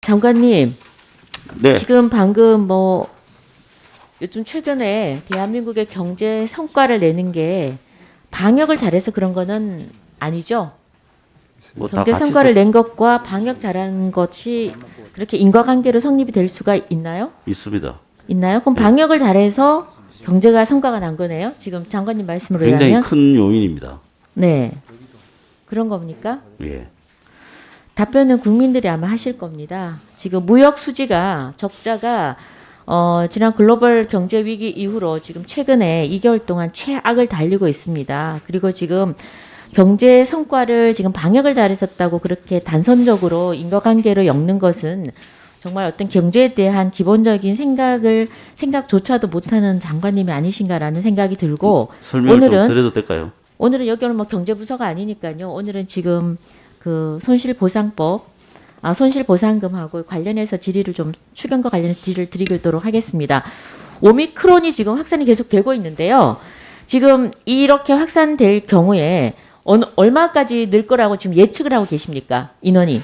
장관님, 네. 지금 방금 뭐 요즘 최근에 대한민국의 경제 성과를 내는 게 방역을 잘해서 그런 거는 아니죠? 뭐 다 경제 같이 성과를 낸 것과 방역 잘하는 것이 그렇게 인과관계로 성립이 될 수가 있나요? 있습니다. 있나요? 그럼 방역을 잘해서 경제가 성과가 난 거네요? 지금 장관님 말씀으로 굉장히 의하면? 큰 요인입니다. 네. 그런 겁니까? 예. 답변은 국민들이 아마 하실 겁니다. 지금 무역 수지가 적자가 지난 글로벌 경제 위기 이후로 지금 최근에 2개월 동안 최악을 달리고 있습니다. 그리고 지금 경제 성과를 지금 방역을 잘했었다고 그렇게 단선적으로 인과관계로 엮는 것은 정말 어떤 경제에 대한 기본적인 생각조차도 못하는 장관님이 아니신가라는 생각이 들고 설명을 좀 드려도 될까요? 오늘은 여기는 뭐 경제부서가 아니니까요. 오늘은 지금 그 손실보상법, 손실보상금하고 관련해서 질의를 좀 추경과 관련해서 질의를 드리도록 하겠습니다. 오미크론이 지금 확산이 계속 되고 있는데요. 지금 이렇게 확산될 경우에 얼마까지 늘 거라고 지금 예측을 하고 계십니까? 인원이.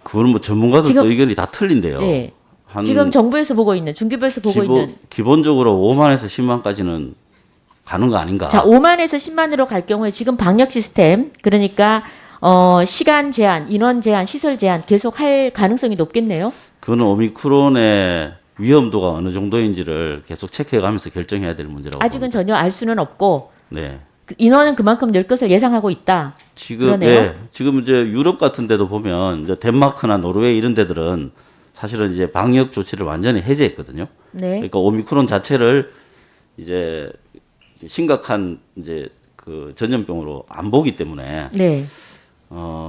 그건 뭐 전문가들 지금- 또 의견이 다 틀린데요. 네. 한 지금 정부에서 보고 있는, 중기부에서 보고 있는. 기본적으로 5만에서 10만까지는 가는 거 아닌가? 자, 5만에서 10만으로 갈 경우에 지금 방역 시스템, 그러니까 시간 제한, 인원 제한, 시설 제한 계속 할 가능성이 높겠네요. 그거는 오미크론의 위험도가 어느 정도인지를 계속 체크해가면서 결정해야 될 문제라고 아직은 봅니다. 전혀 알 수는 없고 네. 인원은 그만큼 늘 것을 예상하고 있다. 지금 그러네요. 지금 이제 유럽 같은 데도 보면 이제 덴마크나 노르웨이 이런 데들은 사실은 이제 방역 조치를 완전히 해제했거든요. 네. 그러니까 오미크론 자체를 이제 심각한 이제 그 전염병으로 안 보기 때문에 네.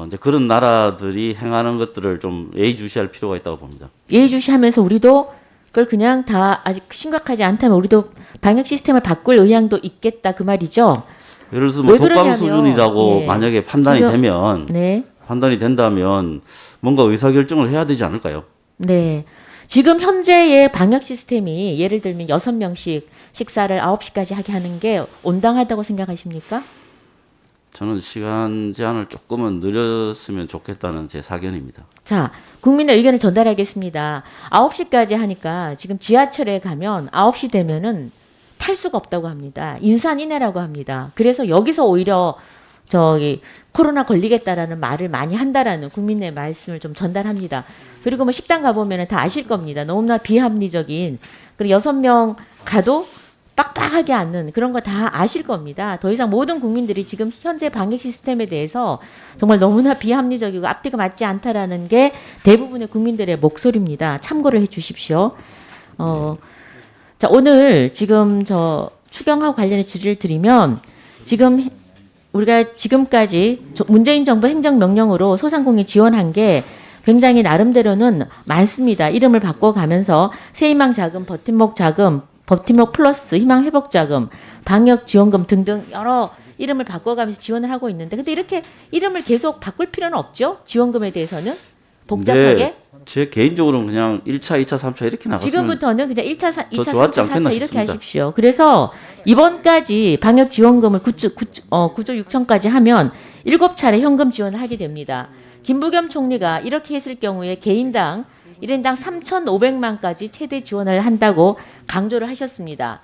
이제 그런 나라들이 행하는 것들을 좀 예의주시할 필요가 있다고 봅니다. 예의주시하면서 우리도 그걸 그냥 다 아직 심각하지 않다면 우리도 방역 시스템을 바꿀 의향도 있겠다 그 말이죠. 예를 들어서 뭐 왜 독감 그러냐면, 수준이라고 예. 만약에 판단이 지금- 되면 네. 판단이 된다면 뭔가 의사결정을 해야 되지 않을까요? 네. 지금 현재의 방역 시스템이 예를 들면 6명씩 식사를 9시까지 하게 하는 게 온당하다고 생각하십니까? 저는 시간 제한을 조금은 늘렸으면 좋겠다는 제 사견입니다. 자, 국민의 의견을 전달하겠습니다. 9시까지 하니까 지금 지하철에 가면 9시 되면은 탈 수가 없다고 합니다. 인산인해라고 합니다. 그래서 여기서 오히려 저기 코로나 걸리겠다라는 말을 많이 한다라는 국민의 말씀을 좀 전달합니다. 그리고 뭐 식당 가보면은 다 아실 겁니다. 너무나 비합리적인 그리고 6명 가도 빡빡하게 앉는 그런 거 다 아실 겁니다. 더 이상 모든 국민들이 지금 현재 방역 시스템에 대해서 정말 너무나 비합리적이고 앞뒤가 맞지 않다라는 게 대부분의 국민들의 목소리입니다. 참고를 해 주십시오. 자, 오늘 지금 저 추경하고 관련해 질의를 드리면 지금 우리가 지금까지 문재인 정부 행정명령으로 소상공인 지원한 게 굉장히 나름대로는 많습니다. 이름을 바꿔가면서 새희망 자금, 버팀목 자금, 버팀목 플러스 희망 회복 자금, 방역 지원금 등등 여러 이름을 바꿔가면서 지원을 하고 있는데 근데 이렇게 이름을 계속 바꿀 필요는 없죠? 지원금에 대해서는 복잡하게 근데 제 개인적으로는 그냥 1차, 2차, 3차 이렇게 나갔으면 지금부터는 그냥 1차, 2차, 좋았지 3차, 않겠나 4차 이렇게 싶습니다. 하십시오. 그래서 이번까지 방역 지원금을 9조 6천까지 하면 7차례 현금 지원을 하게 됩니다. 김부겸 총리가 이렇게 했을 경우에 개인당 1인당 3,500만까지 최대 지원을 한다고 강조를 하셨습니다.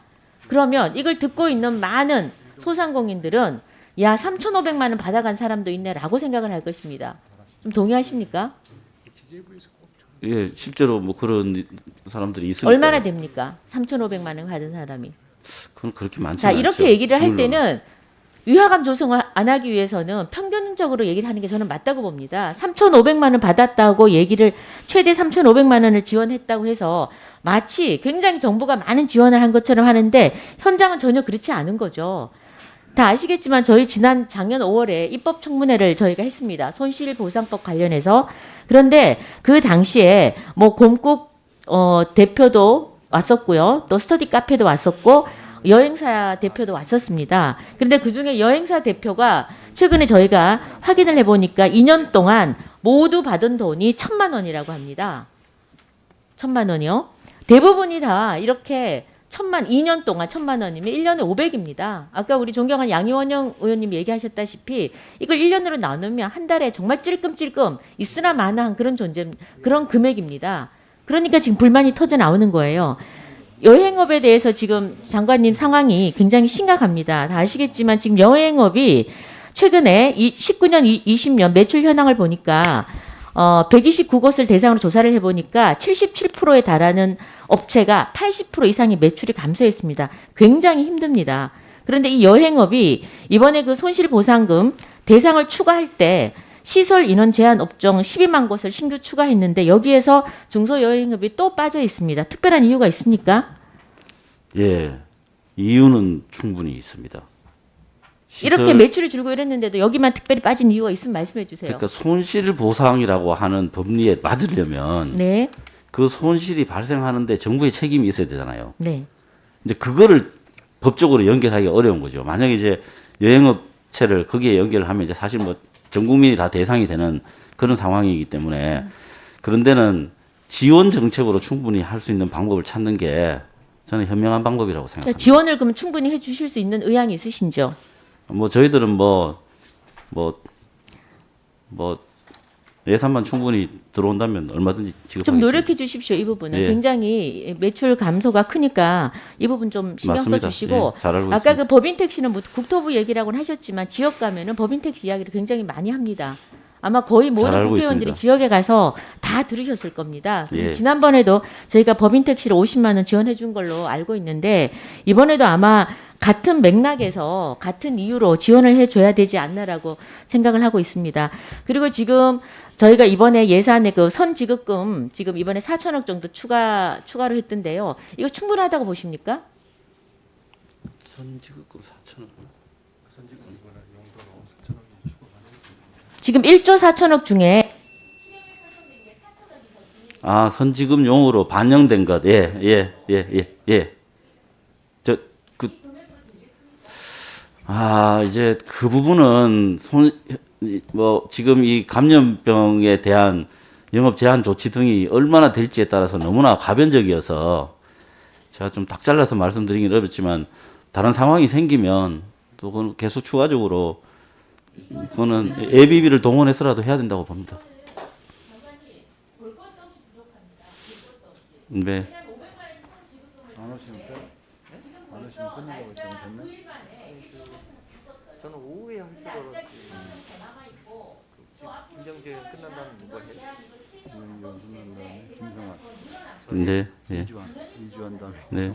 그러면 이걸 듣고 있는 많은 소상공인들은 야 3,500만 원 받아간 사람도 있네라고 생각을 할 것입니다. 좀 동의하십니까? 예, 실제로 뭐 그런 사람들이 있으니까 얼마나 됩니까? 3,500만 원 받은 사람이. 그건 그렇게 많지 자, 않죠. 이렇게 얘기를 할 비율로는. 때는 위화감 조성을 안 하기 위해서는 평균적으로 얘기를 하는 게 저는 맞다고 봅니다. 3,500만 원 받았다고 얘기를 최대 3,500만 원을 지원했다고 해서 마치 굉장히 정부가 많은 지원을 한 것처럼 하는데 현장은 전혀 그렇지 않은 거죠. 다 아시겠지만 저희 작년 5월에 입법청문회를 저희가 했습니다. 손실보상법 관련해서. 그런데 그 당시에 뭐 곰국 대표도 왔었고요. 또 스터디 카페도 왔었고 여행사 대표도 왔었습니다. 그런데 그중에 여행사 대표가 최근에 저희가 확인을 해보니까 2년 동안 모두 받은 돈이 1,000만 원이라고 합니다. 1,000만 원이요. 대부분이 다 이렇게 2년 동안 1,000만 원이면 1년에 500입니다. 아까 우리 존경한 양이원영 의원님 얘기하셨다시피 이걸 1년으로 나누면 한 달에 정말 찔끔찔끔 있으나 마나한 그런 금액입니다. 그러니까 지금 불만이 터져 나오는 거예요. 여행업에 대해서 지금 장관님 상황이 굉장히 심각합니다. 다 아시겠지만 지금 여행업이 최근에 19년, 20년 매출 현황을 보니까 129곳을 대상으로 조사를 해보니까 77%에 달하는 업체가 80% 이상의 매출이 감소했습니다. 굉장히 힘듭니다. 그런데 이 여행업이 이번에 그 손실보상금 대상을 추가할 때 시설 인원 제한 업종 12만 곳을 신규 추가했는데 여기에서 중소여행업이 또 빠져 있습니다. 특별한 이유가 있습니까? 예, 이유는 충분히 있습니다. 이렇게 매출이 줄고 이랬는데도 여기만 특별히 빠진 이유가 있으면 말씀해 주세요. 그러니까 손실보상이라고 하는 법리에 맞으려면 네. 그 손실이 발생하는데 정부의 책임이 있어야 되잖아요. 네. 이제 그거를 법적으로 연결하기 어려운 거죠. 만약에 이제 여행업체를 거기에 연결을 하면 이제 사실 뭐 전 국민이 다 대상이 되는 그런 상황이기 때문에 그런 데는 지원 정책으로 충분히 할 수 있는 방법을 찾는 게 저는 현명한 방법이라고 생각합니다. 지원을 그럼 충분히 해 주실 수 있는 의향이 있으신죠? 뭐 저희들은 뭐 예산만 충분히 들어온다면 얼마든지 지급하겠습니다. 좀 노력해 주십시오. 이 부분은 예. 굉장히 매출 감소가 크니까 이 부분 좀 신경 써 맞습니다. 주시고 예, 잘 알고 아까 있습니다. 그 법인 택시는 뭐 국토부 얘기라고는 하셨지만 지역 가면은 법인 택시 이야기를 굉장히 많이 합니다. 아마 거의 모든 알고 국회의원들이 있습니다. 지역에 가서 다 들으셨을 겁니다. 그래서 예. 지난번에도 저희가 법인 택시를 50만 원 지원해 준 걸로 알고 있는데 이번에도 아마 같은 맥락에서 같은 이유로 지원을 해줘야 되지 않나라고 생각을 하고 있습니다. 그리고 지금 저희가 이번에 예산에 그 선지급금 지금 이번에 4천억 정도 추가로 했던데요. 이거 충분하다고 보십니까? 선지급금 4천원. 지금 1조 4천억 중에 아, 선지급용으로 반영된 것. 예. 이제 그 부분은 지금 이 감염병에 대한 영업 제한 조치 등이 얼마나 될지에 따라서 너무나 가변적이어서 제가 좀 딱 잘라서 말씀드리긴 어렵지만 다른 상황이 생기면 또 그건 계속 추가적으로 그거는 예비비를 동원해서라도 해야 된다고 봅니다. 네. 저는 오후에 할 줄 알았지. 김정재 끝난다는 거 해요. 네. 예. 이주한 다음에 네.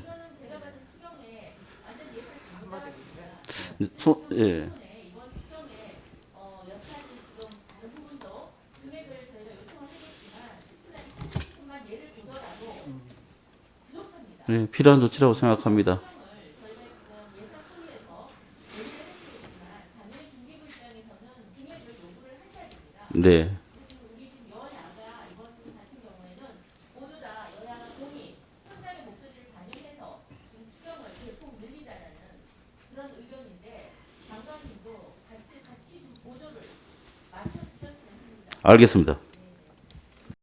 예. 네, 필요한 조치라고 생각합니다. 네. 알겠습니다.